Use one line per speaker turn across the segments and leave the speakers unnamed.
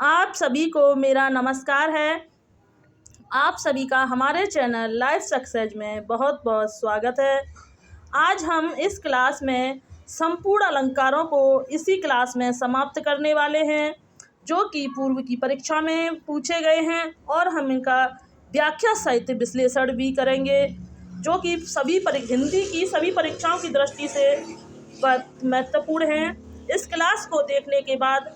आप सभी को मेरा नमस्कार है। आप सभी का हमारे चैनल लाइफ सक्सेस में बहुत बहुत स्वागत है। आज हम इस क्लास में संपूर्ण अलंकारों को इसी क्लास में समाप्त करने वाले हैं, जो कि पूर्व की परीक्षा में पूछे गए हैं, और हम इनका व्याख्या सहित विश्लेषण भी करेंगे, जो कि हिंदी की सभी परीक्षाओं की दृष्टि से महत्वपूर्ण हैं। इस क्लास को देखने के बाद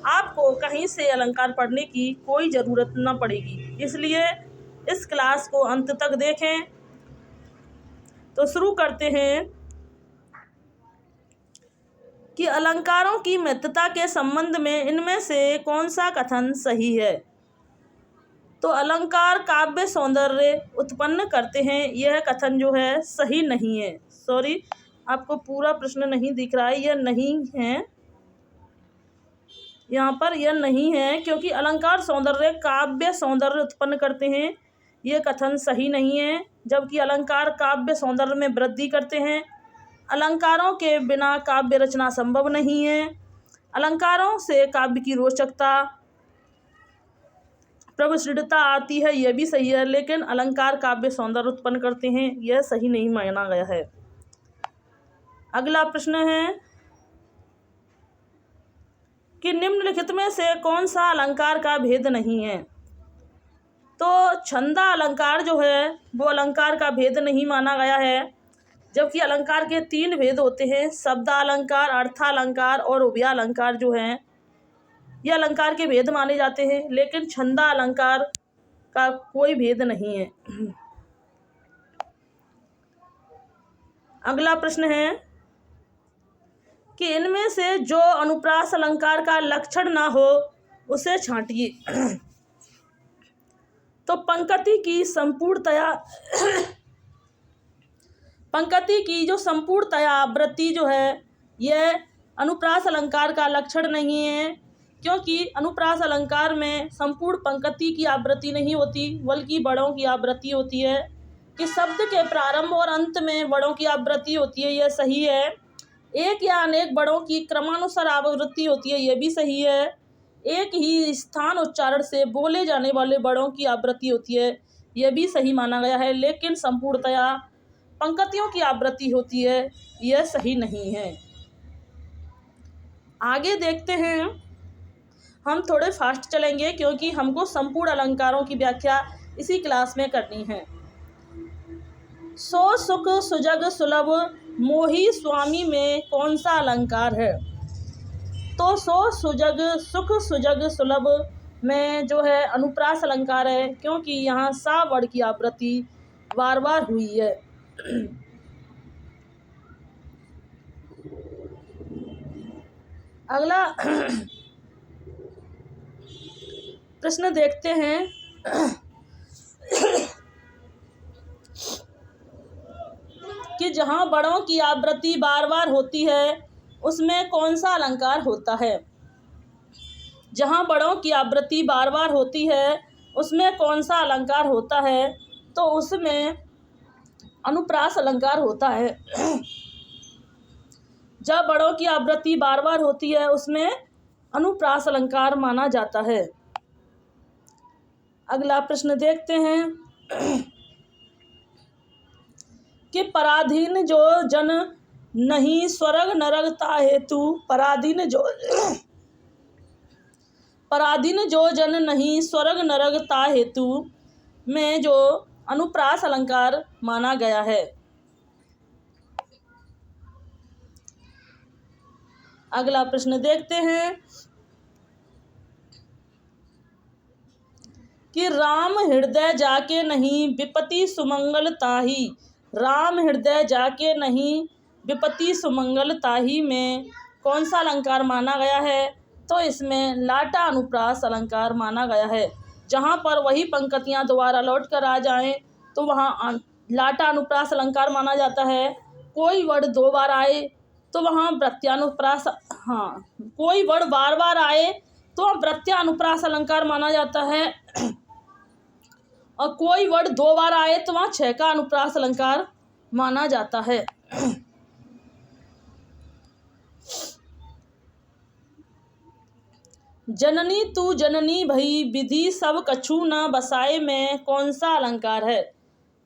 आपको कहीं से अलंकार पढ़ने की कोई ज़रूरत न पड़ेगी, इसलिए इस क्लास को अंत तक देखें। तो शुरू करते हैं कि अलंकारों की महत्ता के संबंध में इनमें से कौन सा कथन सही है। तो अलंकार काव्य सौंदर्य उत्पन्न करते हैं, यह कथन जो है सही नहीं है। सॉरी, आपको पूरा प्रश्न नहीं दिख रहा है, यह नहीं है, यहाँ पर यह नहीं है, क्योंकि अलंकार सौंदर्य काव्य सौंदर्य उत्पन्न करते हैं, यह कथन सही नहीं है। जबकि अलंकार काव्य सौंदर्य में वृद्धि करते हैं। अलंकारों के बिना काव्य रचना संभव नहीं है। अलंकारों से काव्य की रोचकता प्रविष्टता आती है, यह भी सही है, लेकिन अलंकार काव्य सौंदर्य उत्पन्न करते हैं, यह सही नहीं माना गया है। अगला प्रश्न है कि निम्नलिखित में से कौन सा अलंकार का भेद नहीं है। तो छंदा अलंकार जो है वो अलंकार का भेद नहीं माना गया है, जबकि अलंकार के 3 भेद होते हैं, शब्दालंकार, अर्थालंकार और उभयालंकार जो हैं ये अलंकार के भेद माने जाते हैं, लेकिन छंदा अलंकार का कोई भेद नहीं है। अगला प्रश्न है कि इनमें से जो अनुप्रास अलंकार का लक्षण ना हो उसे छांटिए। तो पंक्ति की जो संपूर्णतया आवृत्ति जो है यह अनुप्रास अलंकार का लक्षण नहीं है, क्योंकि अनुप्रास अलंकार में संपूर्ण पंक्ति की आवृत्ति नहीं होती, बल्कि बड़ों की आवृत्ति होती है। कि शब्द के प्रारंभ और अंत में बड़ों की आवृत्ति होती है, यह सही है। एक या अनेक बड़ों की क्रमानुसार आवृत्ति होती है, यह भी सही है। एक ही स्थान उच्चारण से बोले जाने वाले बड़ों की आवृत्ति होती है, यह भी सही माना गया है, लेकिन संपूर्णतया पंक्तियों की आवृत्ति होती है, यह सही नहीं है। आगे देखते हैं, हम थोड़े फास्ट चलेंगे क्योंकि हमको संपूर्ण अलंकारों की व्याख्या इसी क्लास में करनी है। सो सुख सुजग सुलभ मोही स्वामी में कौन सा अलंकार है। तो सो सुजग सुख सुजग सुलभ में जो है अनुप्रास अलंकार है, क्योंकि यहाँ सा वर्ड की आवृत्ति बार बार हुई है। अगला प्रश्न देखते हैं कि जहाँ बड़ों की आवृत्ति बार बार होती है उसमें कौन सा अलंकार होता है। जहाँ बड़ों की आवृत्ति बार बार होती है उसमें कौन सा अलंकार होता है। तो उसमें अनुप्रास अलंकार होता है। जब बड़ों की आवृत्ति बार बार होती है उसमें अनुप्रास अलंकार माना जाता है। अगला प्रश्न देखते हैं कि पराधीन जो जन नहीं स्वर्ग नरक ता हेतु पराधीन जो जन नहीं स्वर्ग नरक ता हेतु में जो अनुप्रास अलंकार माना गया है। अगला प्रश्न देखते हैं कि राम हृदय जाके नहीं विपत्ति सुमंगल ताही। राम हृदय जाके नहीं विपत्ति सुमंगल ताही में कौन सा अलंकार माना गया है। तो इसमें लाटा अनुप्रास अलंकार माना गया है। जहाँ पर वही पंक्तियाँ दोबारा लौट कर आ जाएं तो वहाँ लाटा अनुप्रास अलंकार माना जाता है। कोई वर्ड 2 बार आए तो वहाँ प्रत्यानुप्रास, कोई वर्ड बार बार आए तो वहाँ प्रत्यानुप्रास अलंकार माना जाता है, और कोई वर्ड 2 बार आए तो वहाँ 6 का अनुप्रास अलंकार माना जाता है। जननी तू जननी भई विधि सब कछु न बसाए में कौन सा अलंकार है?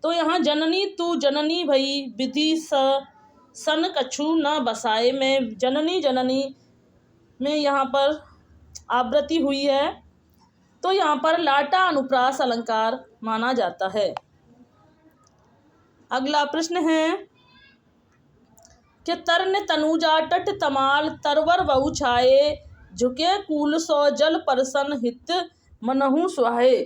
तो यहाँ जननी तू जननी भई विधि सन कछु न बसाए में जननी जननी में यहाँ पर आवृत्ति हुई है, तो यहाँ पर लाटा अनुप्रास अलंकार माना जाता है। अगला प्रश्न है कि तरन तनुजा टट तमाल तरवर बहु छाए झुके कूल सौ जल परसन हित मनहु सुहाए।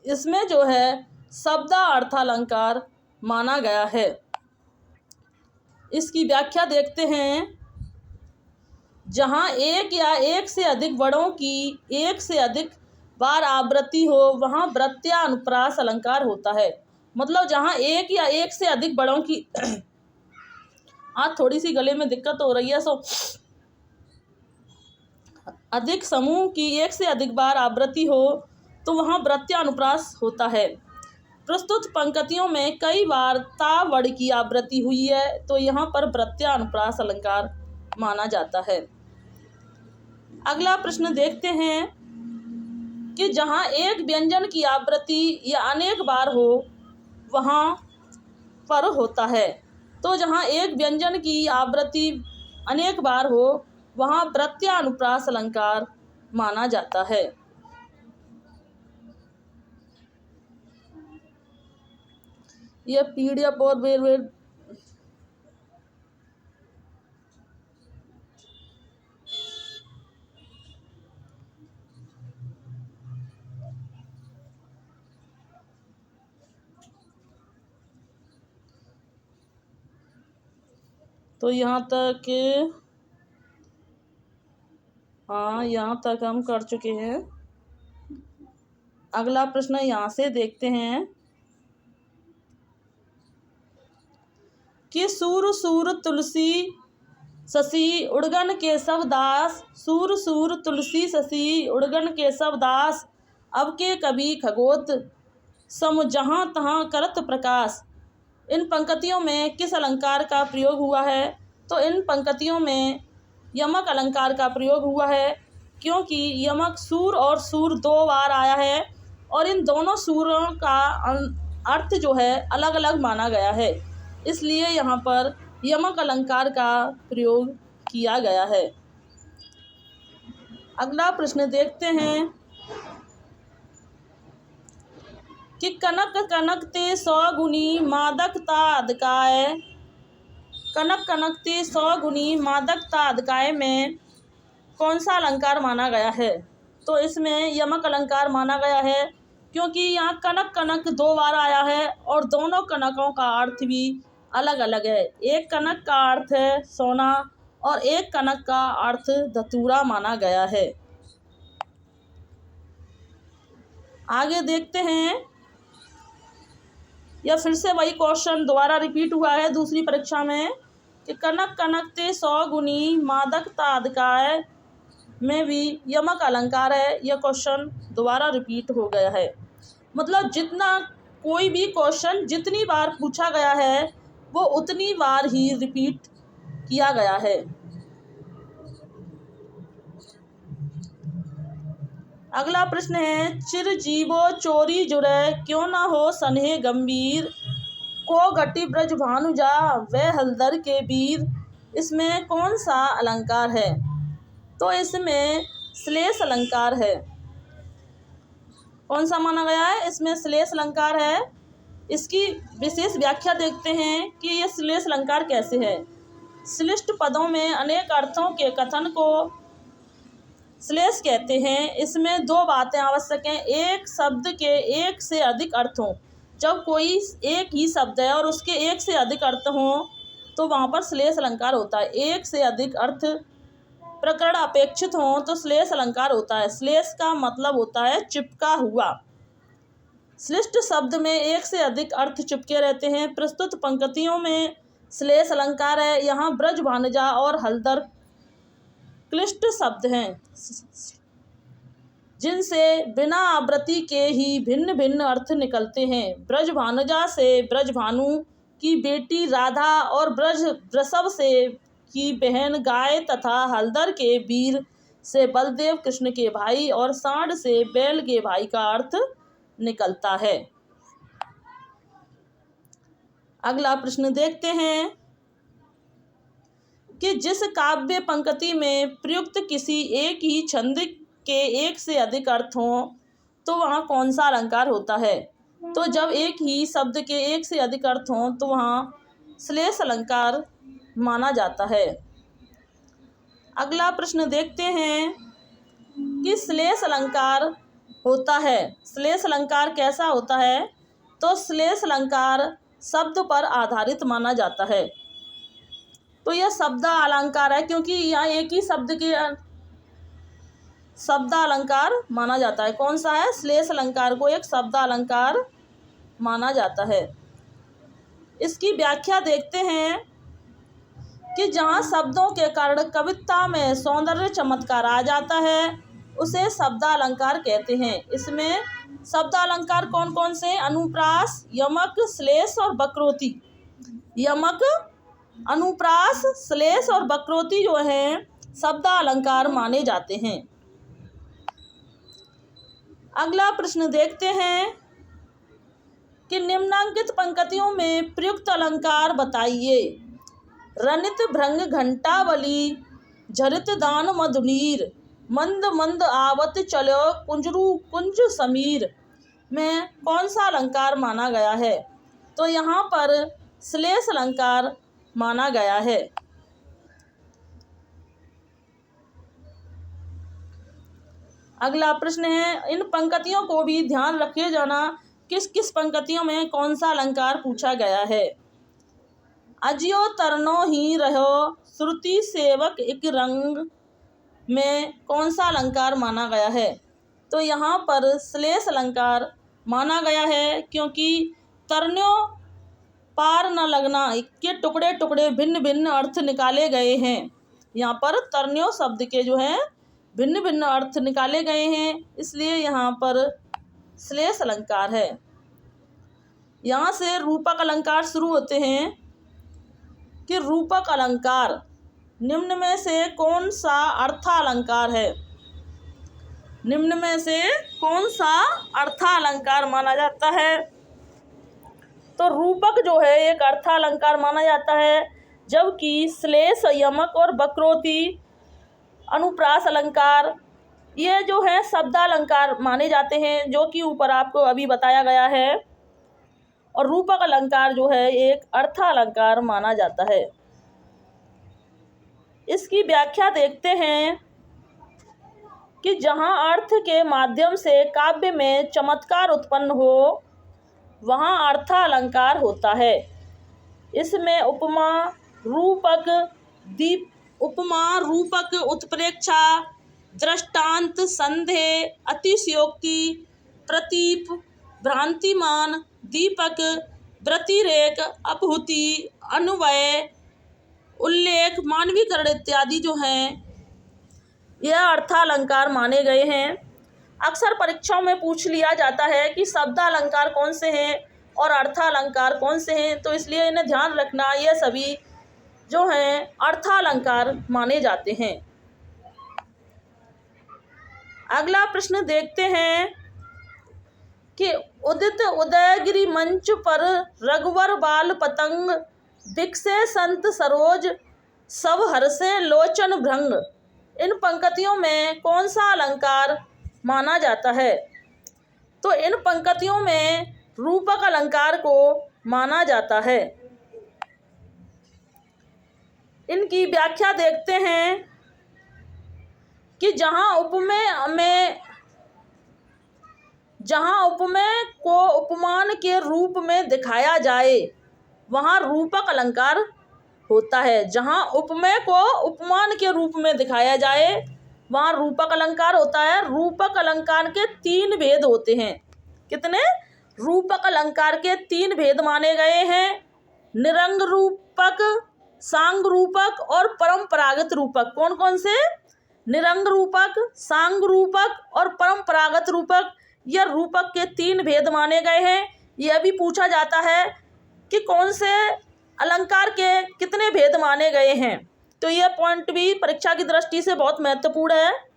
इसमें जो है शब्दा अर्थालंकार माना गया है। इसकी व्याख्या देखते हैं। जहाँ एक या एक से अधिक वर्णों की एक से अधिक बार आवृत्ति हो वहाँ वृत्त्यानुप्रास अलंकार होता है। मतलब जहाँ एक या एक से अधिक वर्णों की आज थोड़ी सी गले में दिक्कत हो रही है, सो अधिक समूह की एक से अधिक बार आवृत्ति हो तो वहाँ वृत्त्यानुप्रास होता है। प्रस्तुत पंक्तियों में कई बार ता वर्ण की आवृत्ति हुई है, तो यहाँ पर वृत्त्यानुप्रास अलंकार माना जाता है। अगला प्रश्न देखते हैं कि जहाँ एक व्यंजन की आवृत्ति या अनेक बार हो वहाँ पर होता है, तो जहाँ एक व्यंजन की आवृत्ति अनेक बार हो वहाँ प्रत्यानुप्रास अलंकार माना जाता है। यह पीडीएफ और वेर तो यहाँ तक यहाँ तक हम कर चुके हैं। अगला प्रश्न यहाँ से देखते हैं कि सूर सूर तुलसी शशि उड़गन केशव दास, सूर सूर तुलसी शशि उड़गन केशव दास, अब के कवि खगोत सम जहाँ तहाँ करत प्रकाश। इन पंक्तियों में किस अलंकार का प्रयोग हुआ है? तो इन पंक्तियों में यमक अलंकार का प्रयोग हुआ है, क्योंकि यमक सूर और सूर दो बार आया है और इन दोनों सूरों का अर्थ जो है अलग अलग माना गया है, इसलिए यहाँ पर यमक अलंकार का प्रयोग किया गया है। अगला प्रश्न देखते हैं कि कनक कनक ते सौ गुनी मादक तादकाय, कनक कनक ते सौ गुनी मादक तादकाय में कौन सा अलंकार माना गया है? तो इसमें यमक अलंकार माना गया है, क्योंकि यहाँ कनक कनक दो बार आया है और दोनों कनकों का अर्थ भी अलग अलग है। एक कनक का अर्थ है सोना और एक कनक का अर्थ धतूरा माना गया है। आगे देखते हैं, यह फिर से वही क्वेश्चन दोबारा रिपीट हुआ है दूसरी परीक्षा में कि कनक कनक ते सौ गुनी मादक तादकाय में भी यमक अलंकार है। यह क्वेश्चन दोबारा रिपीट हो गया है। मतलब जितना कोई भी क्वेश्चन जितनी बार पूछा गया है वो उतनी बार ही रिपीट किया गया है। अगला प्रश्न है चिरजीवो चोरी जुड़े क्यों न हो सन्हे गंभीर, को घटी ब्रज भानुजा वह हलदर के वीर। इसमें कौन सा अलंकार है? तो इसमें श्लेष अलंकार है। कौन सा माना गया है? इसमें श्लेष अलंकार है। इसकी विशेष व्याख्या देखते हैं कि यह श्लेष अलंकार कैसे है। श्लिष्ट पदों में अनेक अर्थों के कथन को श्लेष कहते हैं। इसमें दो बातें आवश्यक हैं। एक शब्द के एक से अधिक अर्थ हों। जब कोई एक ही शब्द है और उसके एक से अधिक अर्थ हों तो वहाँ पर श्लेष अलंकार होता है। एक से अधिक अर्थ प्रकरण अपेक्षित हों तो श्लेष अलंकार होता है। श्लेष का मतलब होता है चिपका हुआ। श्लिष्ट शब्द में एक से अधिक अर्थ चिपके रहते हैं। प्रस्तुत पंक्तियों में श्लेष अलंकार है। यहाँ ब्रज भानुजा और हलदर क्लिष्ट शब्द हैं जिनसे बिना आवृत्ति के ही भिन्न भिन्न अर्थ निकलते हैं। ब्रज भानुजा से ब्रज भानु की बेटी राधा और ब्रज वृषभ से की बहन गाय तथा हलदर के वीर से बलदेव कृष्ण के भाई और सांड से बैल के भाई का अर्थ निकलता है। अगला प्रश्न देखते हैं कि जिस काव्य पंक्ति में प्रयुक्त किसी एक ही छंद के एक से अधिक अर्थ हों तो वहाँ कौन सा अलंकार होता है। तो जब एक ही शब्द के एक से अधिक अर्थ हों तो वहाँ श्लेष अलंकार माना जाता है। अगला प्रश्न देखते हैं कि श्लेष अलंकार होता है। श्लेष अलंकार कैसा होता है। तो श्लेष अलंकार शब्द पर आधारित माना जाता है। तो यह शब्द अलंकार है क्योंकि यहाँ एक ही शब्द के शब्द अलंकार माना जाता है। कौन सा है। श्लेष अलंकार को एक शब्द अलंकार माना जाता है। इसकी व्याख्या देखते हैं कि जहाँ शब्दों के कारण कविता में सौंदर्य चमत्कार आ जाता है उसे शब्द अलंकार कहते हैं। इसमें शब्द अलंकार कौन कौन से। अनुप्रास, यमक, श्लेष और वक्रोक्ति। यमक, अनुप्रास, श्लेष और वक्रोक्ति जो हैं शब्द अलंकार माने जाते हैं। अगला प्रश्न देखते हैं कि निम्नांकित पंक्तियों में प्रयुक्त अलंकार बताइए। रनित भृंग घंटावली, झरित दान मधुनीर, मंद मंद आवत चलो कुंजरू कुंज समीर में कौन सा अलंकार माना गया है। तो यहाँ पर श्लेष अलंकार माना गया है। अगला प्रश्न है इन पंक्तियों को भी ध्यान रखे जाना किस किस पंक्तियों में कौन सा अलंकार पूछा गया है। अजियो तरनो ही रहो श्रुति सेवक एक रंग में कौन सा अलंकार माना गया है। तो यहाँ पर श्लेष अलंकार माना गया है क्योंकि तरन्यो पार न लगना के टुकड़े टुकड़े भिन्न भिन्न अर्थ निकाले गए हैं। यहाँ पर तरन्यो शब्द के जो हैं भिन्न भिन्न अर्थ निकाले गए हैं, इसलिए यहाँ पर श्लेष अलंकार है। यहाँ से रूपक अलंकार शुरू होते हैं कि रूपक अलंकार निम्न में से कौन सा अर्थालंकार है। निम्न में से कौन सा अर्थालंकार माना जाता है। तो रूपक जो है एक अर्थालंकार माना जाता है, जबकि श्लेष, यमक और वक्रोक्ति, अनुप्रास अलंकार ये जो है शब्दालंकार माने जाते हैं, जो कि ऊपर आपको अभी बताया गया है। और रूपक अलंकार जो है एक अर्थालंकार माना जाता है। इसकी व्याख्या देखते हैं कि जहाँ अर्थ के माध्यम से काव्य में चमत्कार उत्पन्न हो वहाँ अर्थालंकार होता है। इसमें उपमा, रूपक, उत्प्रेक्षा, दृष्टांत, संदेह, अतिशयोक्ति, प्रतीप, भ्रांतिमान, दीपक, व्यतिरेक, अपहुति, अन्वय, उल्लेख, मानवीकरण इत्यादि जो हैं यह अर्थालंकार माने गए हैं। अक्सर परीक्षाओं में पूछ लिया जाता है कि शब्दालंकार कौन से हैं और अर्थालंकार कौन से हैं, तो इसलिए इन्हें ध्यान रखना, ये सभी जो हैं अर्थालंकार माने जाते हैं। अगला प्रश्न देखते हैं कि उदित उदयगिरि मंच पर रघुवर बाल पतंग, बिकसे संत सरोज सब हर्षे लोचन भृंग, इन पंक्तियों में कौन सा अलंकार माना जाता है। तो इन पंक्तियों में रूपक अलंकार को माना जाता है। इनकी व्याख्या देखते हैं कि जहाँ उपमेय को उपमान के रूप में दिखाया जाए वहाँ रूपक अलंकार होता है। जहाँ उपमेय को उपमान के रूप में दिखाया जाए वहाँ रूपक अलंकार होता है। रूपक अलंकार के 3 भेद होते हैं। कितने। रूपक अलंकार के 3 भेद माने गए हैं। निरंग रूपक, सांग रूपक और परंपरागत रूपक। कौन कौन से। निरंग रूपक, सांग रूपक और परंपरागत रूपक, यह रूपक के 3 भेद माने गए हैं। यह भी पूछा जाता है कि कौन से अलंकार के कितने भेद माने गए हैं। तो यह पॉइंट भी परीक्षा की दृष्टि से बहुत महत्वपूर्ण है।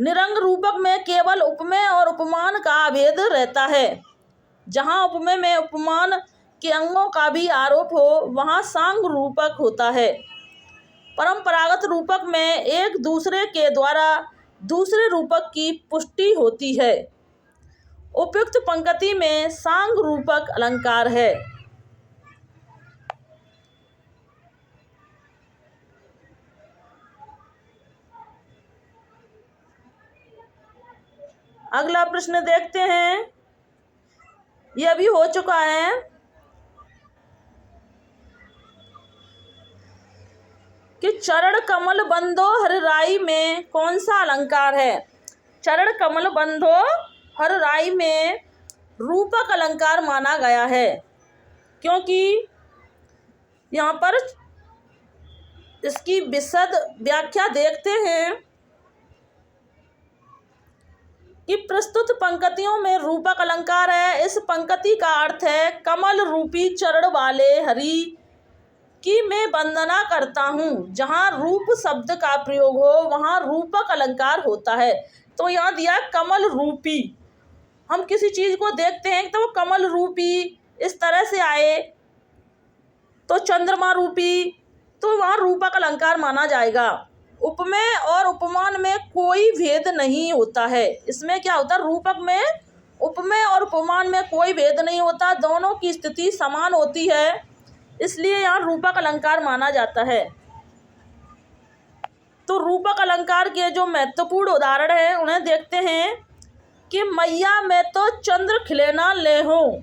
निरंग रूपक में केवल उपमेय और उपमान का भेद रहता है। जहाँ उपमेय में उपमान के अंगों का भी आरोप हो वहाँ सांग रूपक होता है। परंपरागत रूपक में एक दूसरे के द्वारा दूसरे रूपक की पुष्टि होती है। उपयुक्त पंक्ति में सांग रूपक अलंकार है। अगला प्रश्न देखते हैं, यह भी हो चुका है कि चरण कमल बंधो हर राई में कौन सा अलंकार है। चरण कमल बंधो हर राई में रूपक अलंकार माना गया है, क्योंकि यहाँ पर इसकी विशद व्याख्या देखते हैं कि प्रस्तुत पंक्तियों में रूपक अलंकार है। इस पंक्ति का अर्थ है कमल रूपी चरण वाले हरि की मैं वंदना करता हूँ। जहाँ रूप शब्द का प्रयोग हो वहाँ रूपक अलंकार होता है। तो यहाँ दिया कमल रूपी, हम किसी चीज को देखते हैं तो वो कमल रूपी इस तरह से आए तो चंद्रमा रूपी, तो वहाँ रूपक अलंकार माना जाएगा। उपमेय और उपमान में कोई भेद नहीं होता है। इसमें क्या होता है, रूपक में उपमेय और उपमान में कोई भेद नहीं होता, दोनों की स्थिति समान होती है, इसलिए यहाँ रूपक अलंकार माना जाता है। तो रूपक अलंकार के जो महत्वपूर्ण उदाहरण हैं उन्हें देखते हैं कि मैया मैं तो चंद्र खिलौना ले हूँ।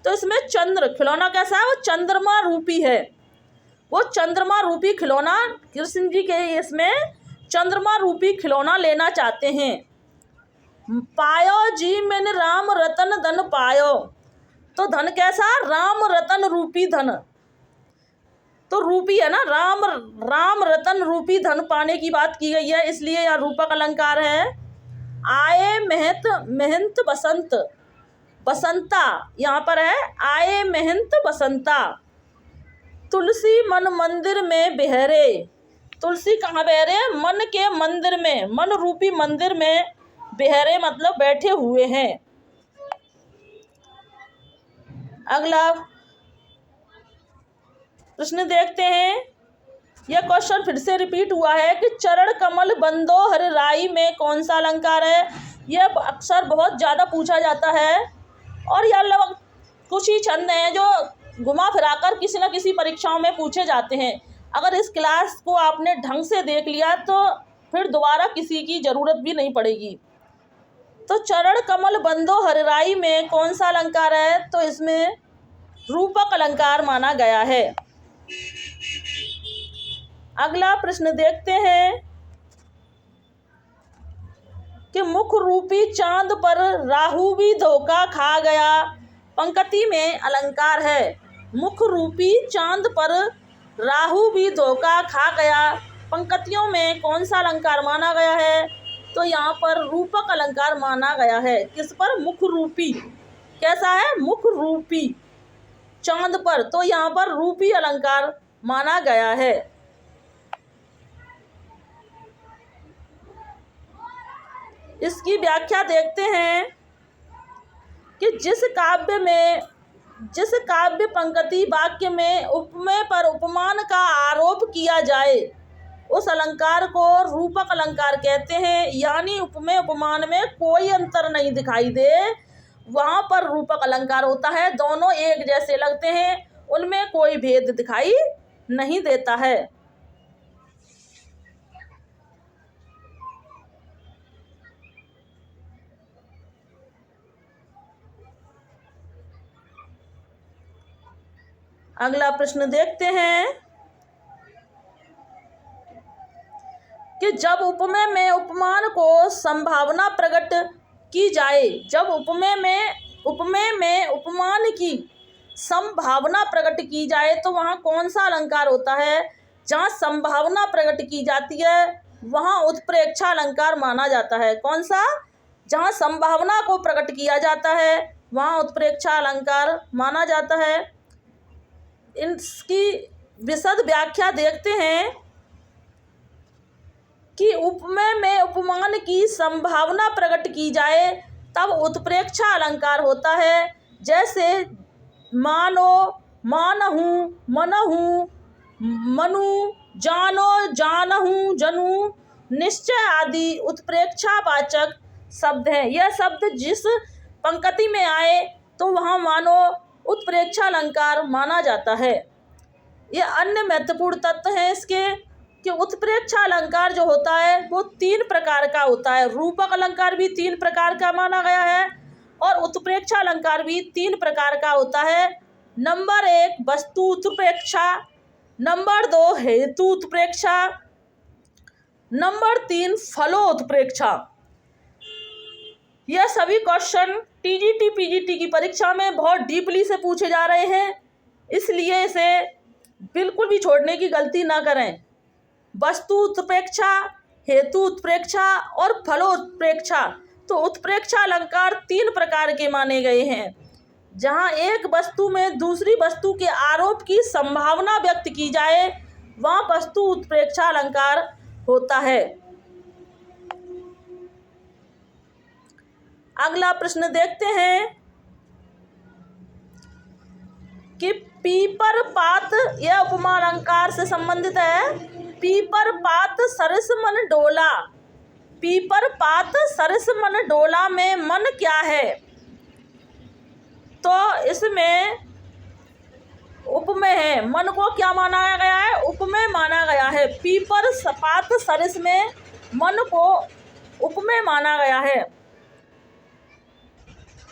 तो इसमें चंद्र खिलौना कैसा है, वो चंद्रमा रूपी है। वो चंद्रमा रूपी खिलौना कृष्ण जी के इसमें चंद्रमा रूपी खिलौना लेना चाहते हैं। पायो जी मैंने राम रतन धन पायो, तो धन कैसा, राम रतन रूपी धन, तो रूपी है ना, राम रतन रूपी धन पाने की बात की गई है, इसलिए यह रूपक अलंकार है। आए महंत बसंत, बसंता यहाँ पर है, आए महंत बसंता। तुलसी मन मंदिर में बहरे, तुलसी कहाँ बहरे, मन के मंदिर में, मन रूपी मंदिर में बहरे मतलब बैठे हुए हैं। अगला प्रश्न देखते हैं, यह क्वेश्चन फिर से रिपीट हुआ है कि चरण कमल बंदो हर राई में कौन सा अलंकार है। यह अक्सर बहुत ज़्यादा पूछा जाता है और यह लगभग कुछ ही छंद हैं जो घुमा फिराकर किसी न किसी परीक्षाओं में पूछे जाते हैं। अगर इस क्लास को आपने ढंग से देख लिया तो फिर दोबारा किसी की ज़रूरत भी नहीं पड़ेगी। तो चरण कमल बंदो हर राई में कौन सा अलंकार है, तो इसमें रूपक अलंकार माना गया है। अगला प्रश्न देखते हैं कि मुख रूपी चांद पर राहु भी धोखा खा गया, पंक्ति में अलंकार है। मुख रूपी चांद पर राहु भी धोखा खा गया, पंक्तियों में कौन सा अलंकार माना गया है, तो यहाँ पर रूपक अलंकार माना गया है। किस पर, मुख रूपी, कैसा है, मुख रूपी चांद पर, तो यहाँ पर रूपी अलंकार माना गया है। इसकी व्याख्या देखते हैं कि जिस काव्य पंक्ति वाक्य में उपमेय पर उपमान का आरोप किया जाए उस अलंकार को रूपक अलंकार कहते हैं। यानी उपमेय उपमान में कोई अंतर नहीं दिखाई दे, वहाँ पर रूपक अलंकार होता है। दोनों एक जैसे लगते हैं, उनमें कोई भेद दिखाई नहीं देता है। अगला प्रश्न देखते हैं कि जब उपमेय में उपमान को संभावना प्रकट की जाए, जब उपमेय में उपमान की संभावना प्रकट की जाए तो वहाँ कौन सा अलंकार होता है। जहाँ संभावना प्रकट की जाती है वहाँ उत्प्रेक्षा अलंकार माना जाता है। कौन सा, जहाँ संभावना को प्रकट किया जाता है वहाँ उत्प्रेक्षा अलंकार माना जाता है। इसकी विशद व्याख्या देखते हैं कि उपमेय में उपमान की संभावना प्रकट की जाए तब उत्प्रेक्षा अलंकार होता है। जैसे मानो, मानहु, मनहु, मनु, जानो, जानहु, जनू, निश्चय आदि उत्प्रेक्षावाचक शब्द हैं। यह शब्द जिस पंक्ति में आए तो वहाँ मानो उत्प्रेक्षा अलंकार माना जाता है। यह अन्य महत्वपूर्ण तत्व है इसके कि उत्प्रेक्षा अलंकार जो होता है वो 3 प्रकार का होता है। रूपक अलंकार भी 3 प्रकार का माना गया है और उत्प्रेक्षा अलंकार भी 3 प्रकार का होता है। नंबर 1 वस्तु उत्प्रेक्षा, नंबर 2 हेतु उत्प्रेक्षा, नंबर 3 फलो उत्प्रेक्षा। यह सभी क्वेश्चन टीजीटी पीजीटी की परीक्षा में बहुत डीपली से पूछे जा रहे हैं, इसलिए इसे बिल्कुल भी छोड़ने की गलती ना करें। वस्तु उत्प्रेक्षा, हेतु उत्प्रेक्षा और फलो उत्प्रेक्षा। तो उत्प्रेक्षा अलंकार 3 प्रकार के माने गए हैं। जहाँ एक वस्तु में दूसरी वस्तु के आरोप की संभावना व्यक्त की जाए वहाँ वस्तु उत्प्रेक्षा अलंकार होता है। अगला प्रश्न देखते हैं कि पीपर पात, यह उपमा अलंकार से संबंधित है। पीपर पात सरस मन डोला, पीपर पात सरस मन डोला में मन क्या है? तो इसमें उपमेय है। मन को क्या माना गया है? उपमेय माना गया है। पीपर पात सरस में मन को उपमेय माना गया है।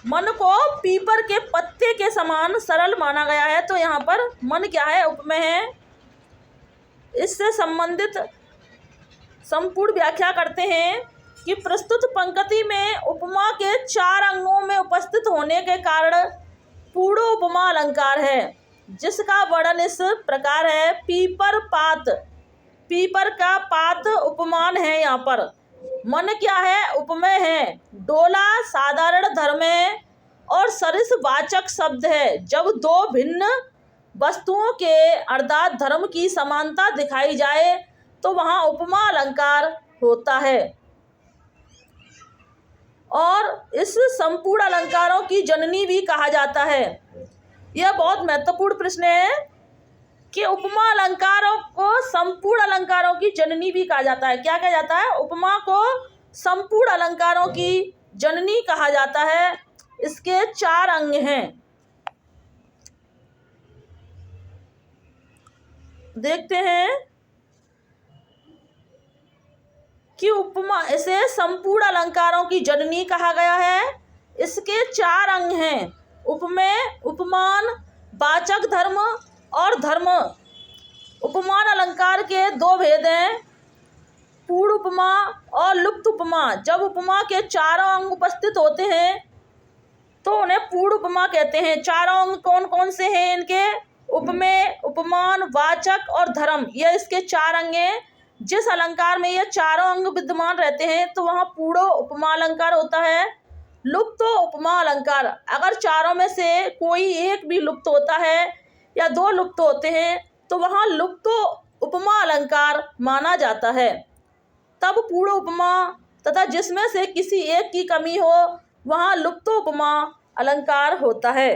मन को पीपर के पत्ते के समान सरल माना गया है, तो यहाँ पर मन क्या है? उपमेय है। इससे संबंधित संपूर्ण व्याख्या करते हैं कि प्रस्तुत पंक्ति में उपमा के 4 अंगों में उपस्थित होने के कारण पूर्ण उपमा अलंकार है, जिसका वर्णन इस प्रकार है। पीपर पात, पीपर का पात उपमान है। यहाँ पर मन क्या है? उपमेय है। डोला साधारण धर्म है और सरिस वाचक शब्द है। जब 2 भिन्न वस्तुओं के अर्थात धर्म की समानता दिखाई जाए तो वहाँ उपमा अलंकार होता है। और इस संपूर्ण अलंकारों की जननी भी कहा जाता है। यह बहुत महत्वपूर्ण प्रश्न है कि उपमा अलंकारों को संपूर्ण अलंकारों की जननी भी कहा जाता है। क्या कहा जाता है? उपमा को संपूर्ण अलंकारों की जननी कहा जाता है। इसके 4 अंग हैं। देखते हैं कि उपमा, इसे संपूर्ण अलंकारों की जननी कहा गया है। इसके 4 अंग हैं। उपमेय, उपमान, वाचक धर्म और धर्म। उपमान अलंकार के 2 भेद हैं, पूर्ण उपमा और लुप्त उपमा। जब उपमा के 4 अंग उपस्थित होते हैं तो उन्हें पूर्ण उपमा कहते हैं। 4 अंग कौन कौन से हैं इनके? उपमेय, उपमान, वाचक और धर्म। यह इसके 4 अंग हैं। जिस अलंकार में ये 4 अंग विद्यमान रहते हैं तो वहाँ पूर्ण उपमा अलंकार होता है। लुप्त उपमा अलंकार, अगर 4 में से कोई एक भी लुप्त होता है या 2 लुप्त होते हैं तो वहाँ लुप्त उपमा अलंकार माना जाता है। तब पूर्ण उपमा तथा जिसमें से किसी एक की कमी हो वहाँ लुप्त उपमा अलंकार होता है।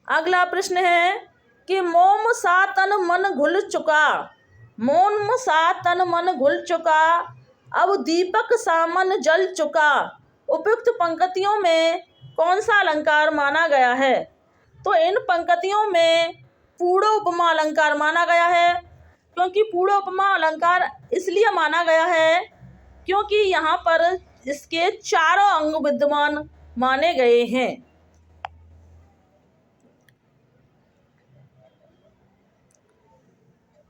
अगला प्रश्न है कि मोम सा तन मन घुल चुका, मोम सा तन मन घुल चुका, अब दीपक सा मन जल चुका। उपयुक्त पंक्तियों में कौन सा अलंकार माना गया है? तो इन पंक्तियों में पूर्ण उपमा अलंकार माना गया है। क्योंकि पूर्ण उपमा अलंकार इसलिए माना गया है क्योंकि यहाँ पर इसके 4 अंग विद्यमान माने गए हैं।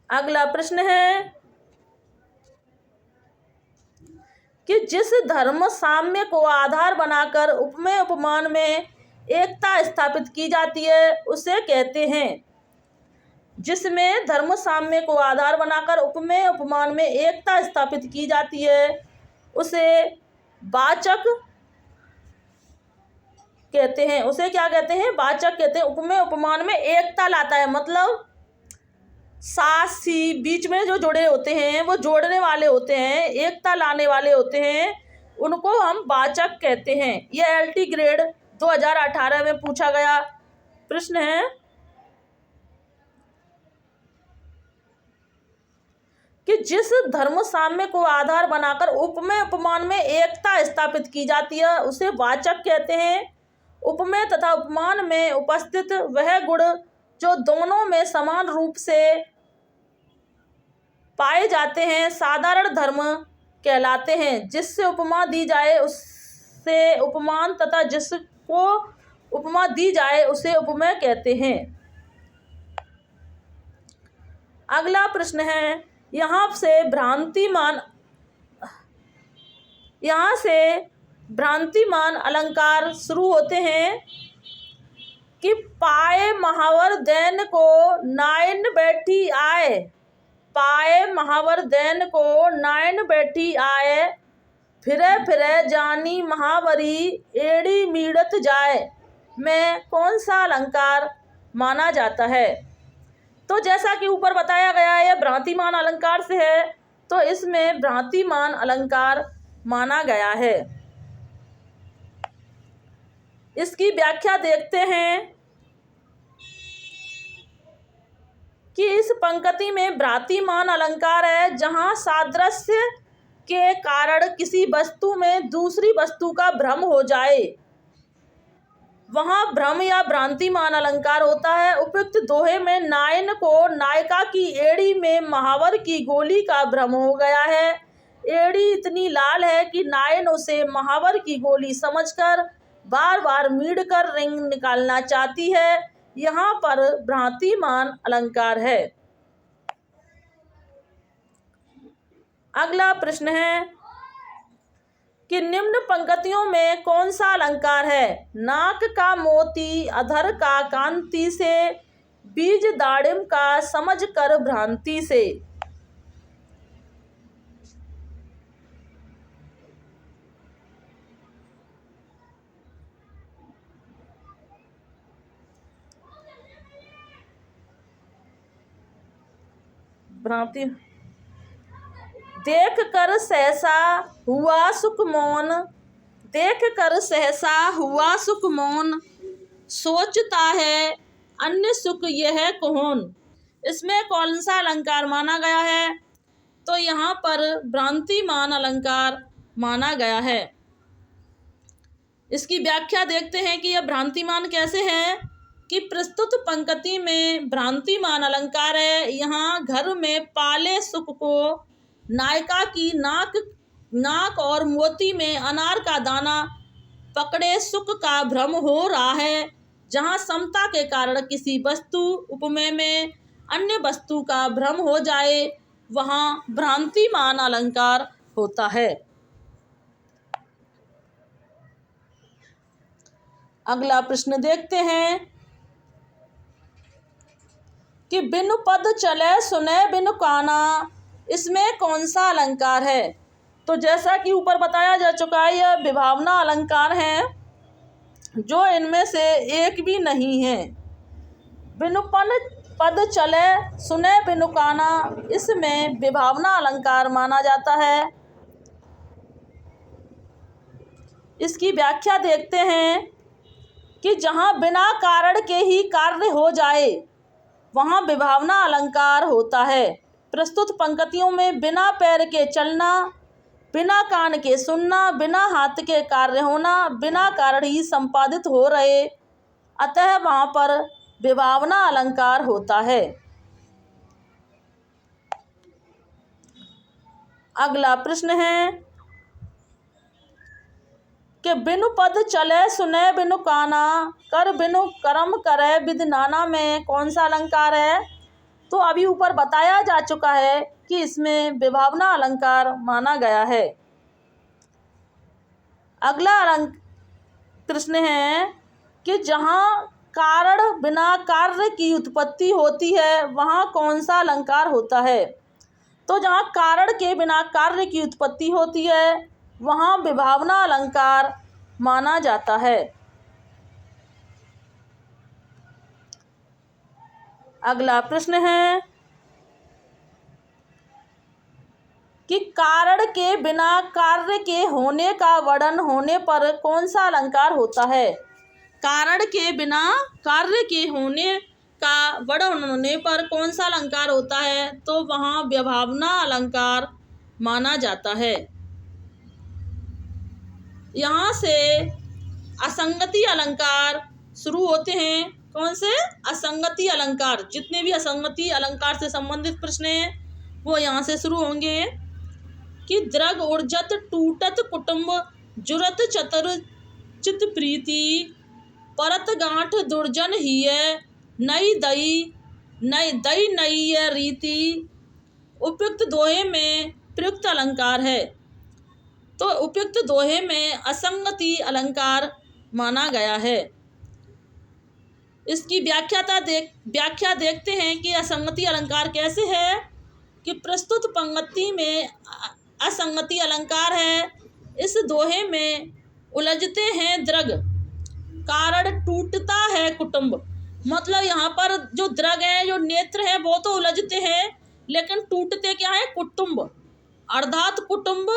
अगला प्रश्न है कि जिस धर्म साम्य को आधार बनाकर उपमेय उपमान में एकता स्थापित की जाती है उसे कहते हैं। जिसमें धर्म साम्य को आधार बनाकर उपमेय उपमान में एकता स्थापित की जाती है उसे वाचक कहते हैं। उसे क्या कहते हैं? वाचक कहते हैं। उपमेय उपमान में एकता लाता है, मतलब सासी बीच में जो जुड़े होते हैं, वो जोड़ने वाले होते हैं, एकता लाने वाले होते हैं, उनको हम वाचक कहते हैं। यह LT ग्रेड 2018 में पूछा गया प्रश्न है। कि जिस धर्म साम्य को आधार बनाकर उपमेय उपमान में एकता स्थापित की जाती है उसे वाचक कहते हैं। उपमेय तथा उपमान में उपस्थित वह गुण जो दोनों में समान रूप से पाए जाते हैं साधारण धर्म कहलाते हैं। जिससे उपमा दी जाए उससे उपमान तथा जिसको उपमा दी जाए उसे उपमेय कहते हैं। अगला प्रश्न है, यहाँ से भ्रांतिमान अलंकार शुरू होते हैं। कि पाए महावर दैन को नाइन बैठी आए, पाए महावर दैन को नाइन बैठी आए, फिरे फिरे जानी महावरी एड़ी मीड़त जाए में कौन सा अलंकार माना जाता है? तो जैसा कि ऊपर बताया गया है, यह भ्रांतिमान अलंकार से है, तो इसमें भ्रांतिमान अलंकार माना गया है। इसकी व्याख्या देखते हैं कि इस पंक्ति में भ्रांतिमान अलंकार है जहाँ सादृश्य के कारण किसी वस्तु में दूसरी वस्तु का भ्रम हो जाए, वहाँ भ्रम या भ्रांतिमान अलंकार होता है। उपयुक्त दोहे में नायन को नायिका की एड़ी में महावर की गोली का भ्रम हो गया है। एड़ी इतनी लाल है कि नायन उसे महावर की गोली समझकर बार बार मीड़ कर रिंग निकालना चाहती है। यहाँ पर भ्रांतिमान अलंकार है। अगला प्रश्न है कि निम्न पंक्तियों में कौन सा अलंकार है? नाक का मोती अधर का कांति से, बीज दाड़िम का समझ कर भ्रांति से। भ्रांति देख कर सहसा हुआ सुख मौन, देख कर सहसा हुआ सुख मौन, सोचता है अन्य सुख यह कौन। इसमें कौन सा अलंकार माना गया है? तो यहाँ पर भ्रांतिमान अलंकार माना गया है। इसकी व्याख्या देखते हैं कि यह भ्रांतिमान कैसे है। कि प्रस्तुत पंक्ति में भ्रांतिमान अलंकार है। यहाँ घर में पाले सुख को नायिका की नाक और मोती में अनार का दाना पकड़े सुख का भ्रम हो रहा है। जहाँ समता के कारण किसी वस्तु उपमेय में अन्य वस्तु का भ्रम हो जाए वहाँ भ्रांतिमान अलंकार होता है। अगला प्रश्न देखते हैं कि बिनु पद चले सुने बिनु काना, इसमें कौन सा अलंकार है? तो जैसा कि ऊपर बताया जा चुका है, यह विभावना अलंकार है जो इनमें से एक भी नहीं है। बिनु पद चले सुने बिनु काना, इसमें विभावना अलंकार माना जाता है। इसकी व्याख्या देखते हैं कि जहाँ बिना कारण के ही कार्य हो जाए वहाँ विभावना अलंकार होता है। प्रस्तुत पंक्तियों में बिना पैर के चलना, बिना कान के सुनना, बिना हाथ के कार्य होना बिना कारण ही संपादित हो रहे, अतः वहाँ पर विभावना अलंकार होता है। अगला प्रश्न है कि बिनु पद चले सुने बिनु काना, कर बिनु कर्म करे विधि नाना में कौन सा अलंकार है? तो अभी ऊपर बताया जा चुका है कि इसमें विभावना अलंकार माना गया है। अगला प्रश्न है कि जहाँ कारण बिना कार्य की उत्पत्ति होती है वहाँ कौन सा अलंकार होता है? तो जहाँ कारण के बिना कार्य की उत्पत्ति होती है वहाँ विभावना अलंकार माना जाता है। अगला प्रश्न है कि कारण के बिना कार्य के होने का वर्णन होने पर कौन सा अलंकार होता है। कारण के बिना कार्य के होने का वर्णन होने पर कौन सा अलंकार होता है, तो वहाँ व्यभावना अलंकार माना जाता है। यहाँ से असंगति अलंकार शुरू होते हैं। कौन से? असंगति अलंकार। जितने भी असंगति अलंकार से संबंधित प्रश्न हैं वो यहाँ से शुरू होंगे। कि द्रग उर्जत टूटत कुटुंब जुरत चतुर चित प्रीति परत गांठ दुर्जन हिय नई दई नई रीति। उपयुक्त दोहे में प्रयुक्त अलंकार है, तो उपयुक्त दोहे में असंगति अलंकार माना गया है। इसकी व्याख्या देखते हैं कि असंगति अलंकार कैसे है। कि प्रस्तुत पंक्ति में असंगति अलंकार है। इस दोहे में उलझते हैं द्रग, कारण टूटता है कुटुंब। मतलब यहाँ पर जो द्रग है, जो नेत्र है, वो तो उलझते हैं, लेकिन टूटते क्या है? कुटुंब। अर्थात कुटुंब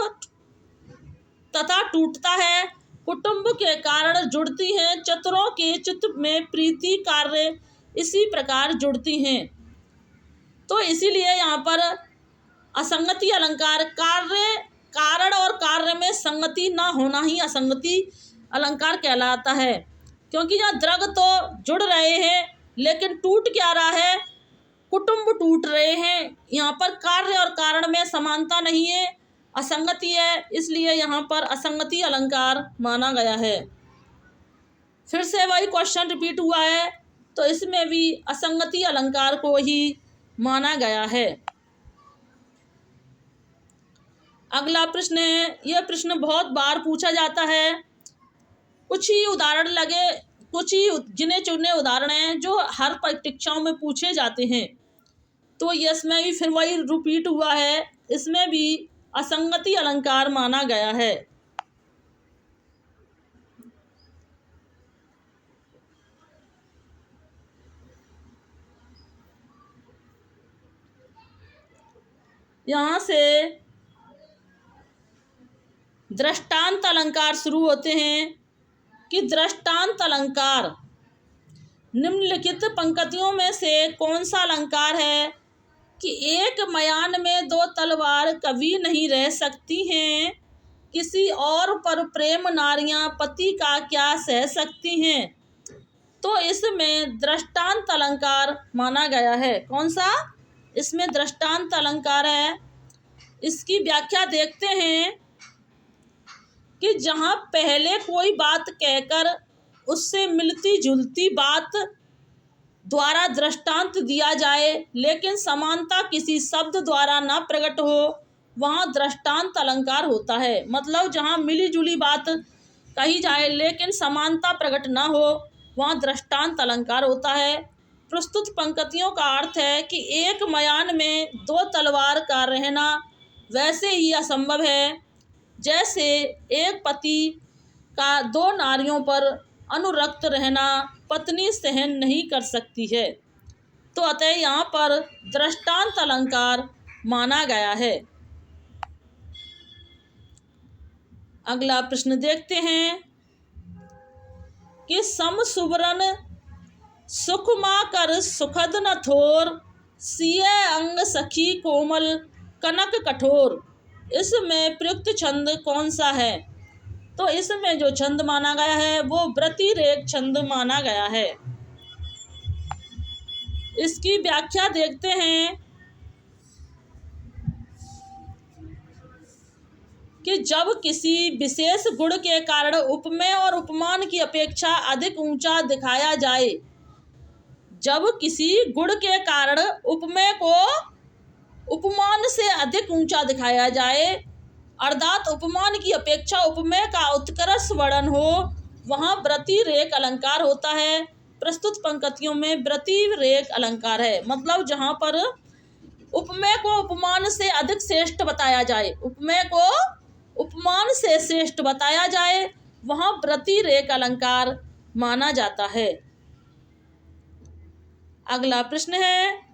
तथा टूटता है। कुटुंब के कारण जुड़ती हैं, चतुरों के चित्त में प्रीति कार्य इसी प्रकार जुड़ती हैं। तो इसीलिए यहाँ पर असंगति अलंकार, कारण और कार्य में संगति ना होना ही असंगति अलंकार कहलाता है। क्योंकि यहाँ द्रग तो जुड़ रहे हैं, लेकिन टूट क्या रहा है? कुटुंब टूट रहे हैं। यहाँ पर कार्य और कारण में समानता नहीं है, असंगति है, इसलिए यहाँ पर असंगति अलंकार माना गया है। फिर से वही क्वेश्चन रिपीट हुआ है, तो इसमें भी असंगति अलंकार को ही माना गया है। अगला प्रश्न है, यह प्रश्न बहुत बार पूछा जाता है। कुछ ही उदाहरण कुछ ही गिने चुने उदाहरण हैं जो हर परीक्षाओं में पूछे जाते हैं। तो इसमें भी फिर वही रिपीट हुआ है, इसमें भी असंगति अलंकार माना गया है। यहाँ से दृष्टांत अलंकार शुरू होते हैं। कि दृष्टांत अलंकार निम्नलिखित पंक्तियों में से कौन सा अलंकार है। कि एक मयान में दो तलवार कभी नहीं रह सकती हैं, किसी और पर प्रेम नारियां पति का क्या सह सकती हैं। तो इसमें दृष्टांत अलंकार माना गया है। कौन सा? इसमें दृष्टांत अलंकार है। इसकी व्याख्या देखते हैं कि जहाँ पहले कोई बात कहकर उससे मिलती जुलती बात द्वारा दृष्टांत दिया जाए, लेकिन समानता किसी शब्द द्वारा न प्रकट हो, वहाँ दृष्टांत अलंकार होता है। मतलब जहाँ मिली जुली बात कही जाए लेकिन समानता प्रकट न हो, वहाँ दृष्टांत अलंकार होता है। प्रस्तुत पंक्तियों का अर्थ है कि एक मयान में दो तलवार का रहना वैसे ही असंभव है जैसे एक पति का दो नारियों पर अनुरक्त रहना पत्नी सहन नहीं कर सकती है। तो अतः यहाँ पर दृष्टांत अलंकार माना गया है। अगला प्रश्न देखते हैं कि सम सुवरन सुख मा कर सुखद न थोर, सिय अंग सखी कोमल कनक कठोर। इसमें प्रयुक्त छंद कौन सा है। तो इसमें जो छंद माना गया है वो व्यतिरेक छंद माना गया है। इसकी व्याख्या देखते हैं कि जब किसी विशेष गुण के कारण उपमेय और उपमान की अपेक्षा अधिक ऊंचा दिखाया जाए, जब किसी गुण के कारण उपमेय को उपमान से अधिक ऊंचा दिखाया जाए, अर्थात उपमान की अपेक्षा उपमेय का उत्कर्ष वर्णन हो, वहाँ व्यतिरेक अलंकार होता है। प्रस्तुत पंक्तियों में व्यतिरेक अलंकार है। मतलब जहाँ पर उपमेय को उपमान से अधिक श्रेष्ठ बताया जाए, उपमेय को उपमान से श्रेष्ठ बताया जाए, वहाँ व्यतिरेक अलंकार माना जाता है। अगला प्रश्न है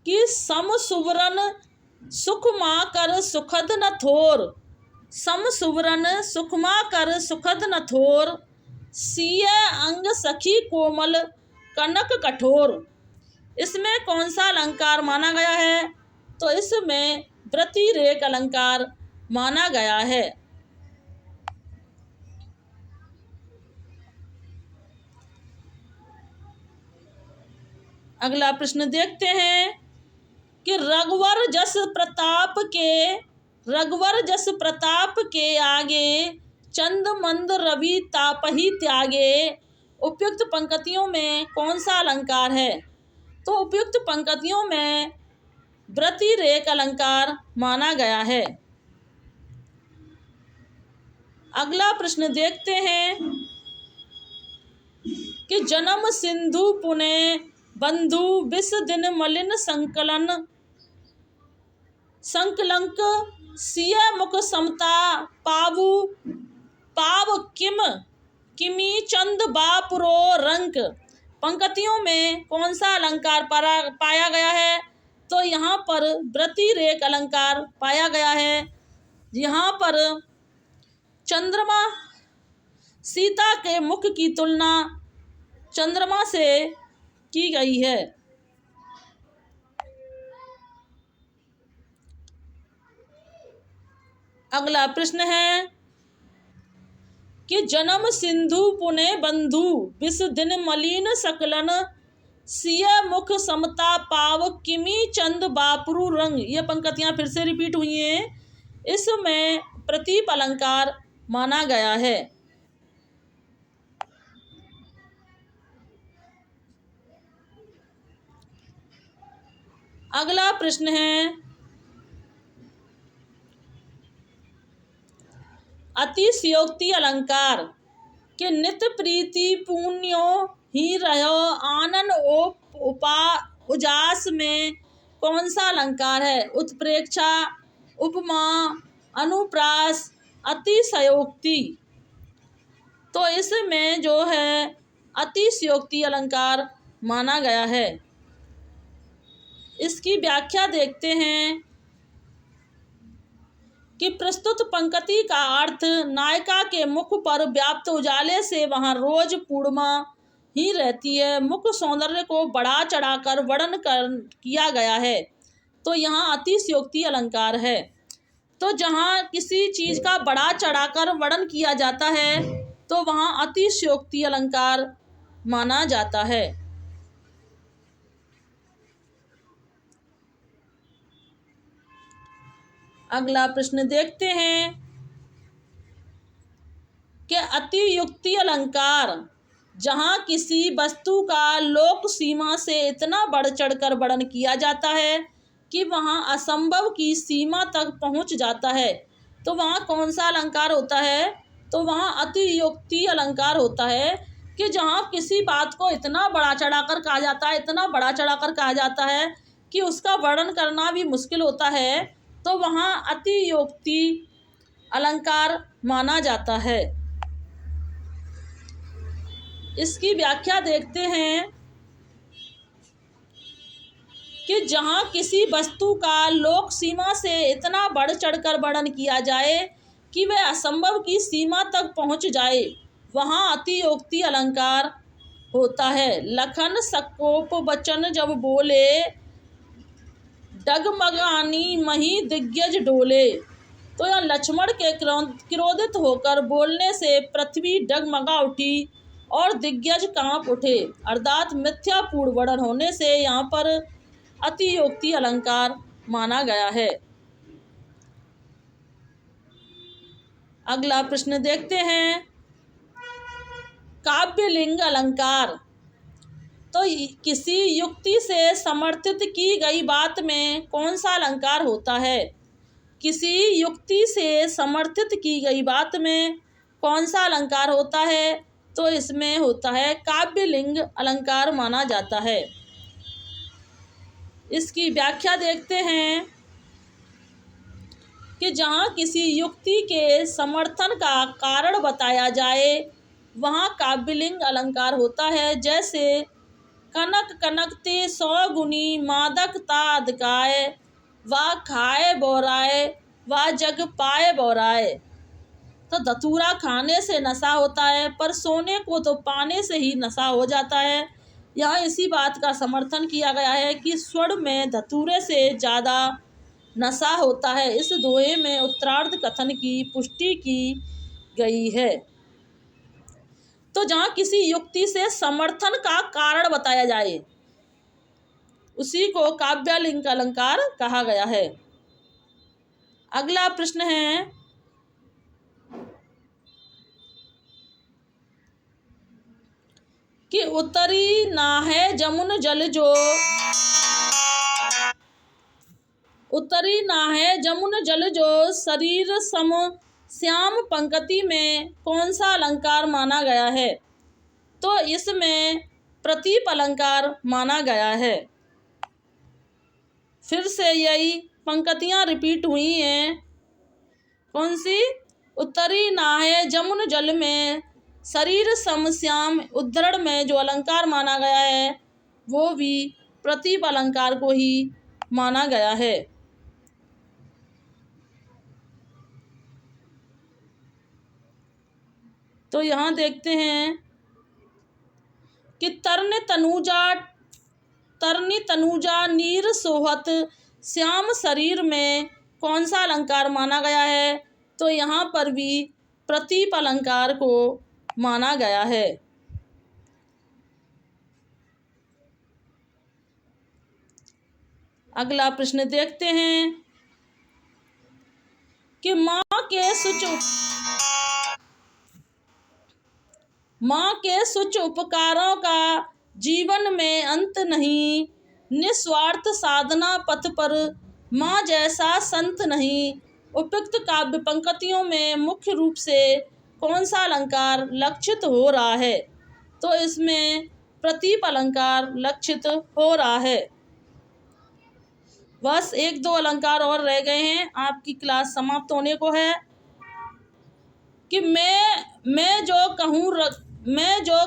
कि सम सुवरन सुख मा कर सुखद न थोर, सम सुवरन सुख मा कर सुखद न थोर, सिय अंग सखी कोमल कनक कठोर। इसमें कौन सा अलंकार माना गया है? तो इसमें व्यतिरेक अलंकार माना गया है। अगला प्रश्न देखते हैं कि रघुवर जस प्रताप के आगे, चंद मंद रवि तापहि त्यागे। उपयुक्त पंक्तियों में कौन सा अलंकार है? तो उपयुक्त पंक्तियों में व्यतिरेक अलंकार माना गया है। अगला प्रश्न देखते हैं कि जन्म सिंधु पुने बंधु विष दिन मलिन संकलंक, सिय मुख समता पाव किमी चंद बापुरो रंक। पंक्तियों में कौन सा अलंकार पाया गया है? तो यहाँ पर व्यतिरेक अलंकार पाया गया है। यहाँ पर चंद्रमा, सीता के मुख की तुलना चंद्रमा से की गई है। अगला प्रश्न है कि जन्म सिंधु पुने बंधु विष दिन मलिन सकलन, सिय मुख समता पाव किमी चंद बापुरु रंग। ये पंक्तियां फिर से रिपीट हुई हैं। इसमें प्रतीप अलंकार माना गया है। अगला प्रश्न है अतिशयोक्ति अलंकार के नित्य प्रीति पुण्यो ही रहो आनन उजास में कौन सा अलंकार है? उत्प्रेक्षा, उपमा, अनुप्रास, अतिशयोक्ति। तो इसमें जो है अतिशयोक्ति अलंकार माना गया है। इसकी व्याख्या देखते हैं कि प्रस्तुत पंक्ति का अर्थ नायिका के मुख पर व्याप्त उजाले से वहां रोज पूर्णिमा ही रहती है। मुख सौंदर्य को बढ़ा चढ़ाकर वर्णन किया गया है। तो यहाँ अतिशयोक्ति अलंकार है। तो जहाँ किसी चीज का बढ़ा चढ़ाकर वर्णन किया जाता है तो वहाँ अतिशयोक्ति अलंकार माना जाता है। अगला प्रश्न देखते हैं कि अतियुक्ति अलंकार जहाँ किसी वस्तु का लोक सीमा से इतना बढ़ चढ़कर वर्णन किया जाता है कि वहाँ असंभव की सीमा तक पहुँच जाता है, तो वहाँ कौन सा अलंकार होता है? तो वहाँ अतियुक्ति अलंकार होता है कि जहाँ किसी बात को इतना बड़ा चढ़ाकर कहा जाता है, इतना बड़ा चढ़ाकर कहा जाता है कि उसका वर्णन करना भी मुश्किल होता है, तो वहाँ अतियुक्ति अलंकार माना जाता है। इसकी व्याख्या देखते हैं कि जहाँ किसी वस्तु का लोक सीमा से इतना बढ़ चढ़कर वर्णन किया जाए कि वह असंभव की सीमा तक पहुँच जाए, वहाँ अतियुक्ति अलंकार होता है। लखन सकोप वचन जब बोले, डगमगानी मही दिग्गज डोले। तो यह लक्ष्मण के क्रोधित होकर बोलने से पृथ्वी डगमगा उठी और दिग्गज कांप उठे, अर्थात मिथ्यापूर्ण वर्णन होने से यहाँ पर अतियुक्ति अलंकार माना गया है। अगला प्रश्न देखते हैं काव्यलिंग अलंकार। तो किसी युक्ति से समर्थित की गई बात में कौन सा अलंकार होता है? किसी युक्ति से समर्थित की गई बात में कौन सा अलंकार होता है? तो इसमें होता है काव्यलिंग अलंकार माना जाता है। इसकी व्याख्या देखते हैं कि जहाँ किसी युक्ति के समर्थन का कारण बताया जाए वहाँ काव्यलिंग अलंकार होता है। जैसे कनक कनकते 100 गुनी मादक ताद काय, वा खाए बोराए, वा जग पाए बोराए। तो धतूरा खाने से नशा होता है, पर सोने को तो पाने से ही नशा हो जाता है। यहाँ इसी बात का समर्थन किया गया है कि स्वर्ण में धतूरे से ज़्यादा नशा होता है। इस दोहे में उत्तरार्ध कथन की पुष्टि की गई है। तो जहाँ किसी युक्ति से समर्थन का कारण बताया जाए, उसी को काव्यालिंग अलंकार कहा गया है। अगला प्रश्न है कि उतरी नाहे जमुन जल जो, उतरी नाहे जमुन जल जो शरीर सम श्याम पंक्ति में कौन सा अलंकार माना गया है? तो इसमें प्रतीप अलंकार माना गया है। फिर से यही पंक्तियाँ रिपीट हुई हैं। कौन सी? उतरी नाहे जमुन जल में शरीर सम श्याम उद्धरण में जो अलंकार माना गया है वो भी प्रतीप अलंकार को ही माना गया है। तो यहाँ देखते हैं कि तरनि तनुजा नीर सोहत श्याम शरीर में कौन सा अलंकार माना गया है? तो यहाँ पर भी प्रतीप अलंकार को माना गया है। अगला प्रश्न देखते हैं कि माँ के सुच उपकारों का जीवन में अंत नहीं, निस्वार्थ साधना पथ पर माँ जैसा संत नहीं। उपयुक्त काव्य पंक्तियों में मुख्य रूप से कौन सा अलंकार लक्षित हो रहा है? तो इसमें प्रतीप अलंकार लक्षित हो रहा है। बस 1-2 अलंकार और रह गए हैं, आपकी क्लास समाप्त होने को है। कि मैं जो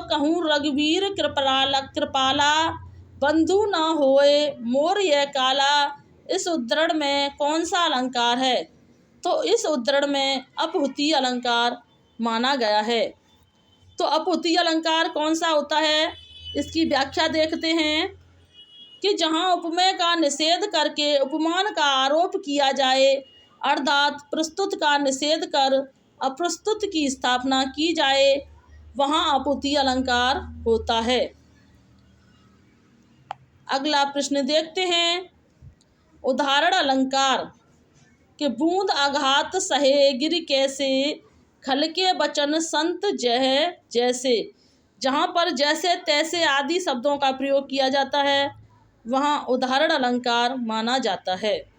कहूँ रघुवीर कृपाला, बंधु न होए मोर यह काला। इस उद्धरण में कौन सा अलंकार है? तो इस उद्धरण में अपहुति अलंकार माना गया है। तो अपहुति अलंकार कौन सा होता है, इसकी व्याख्या देखते हैं कि जहाँ उपमेय का निषेध करके उपमान का आरोप किया जाए, अर्थात प्रस्तुत का निषेध कर अप्रस्तुत की स्थापना की जाए, वहाँ अपहुति अलंकार होता है। अगला प्रश्न देखते हैं। उदाहरण अलंकार कि बूंद आघात सहे गिर कैसे, खल के बचन संत जह जैसे। जहाँ पर जैसे तैसे आदि शब्दों का प्रयोग किया जाता है वहाँ उदाहरण अलंकार माना जाता है।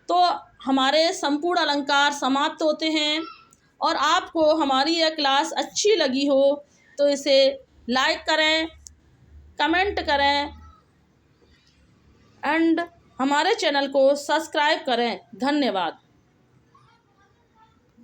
तो हमारे संपूर्ण अलंकार समाप्त होते हैं। और आपको हमारी यह क्लास अच्छी लगी हो तो इसे लाइक करें, कमेंट करें एंड हमारे चैनल को सब्सक्राइब करें। धन्यवाद।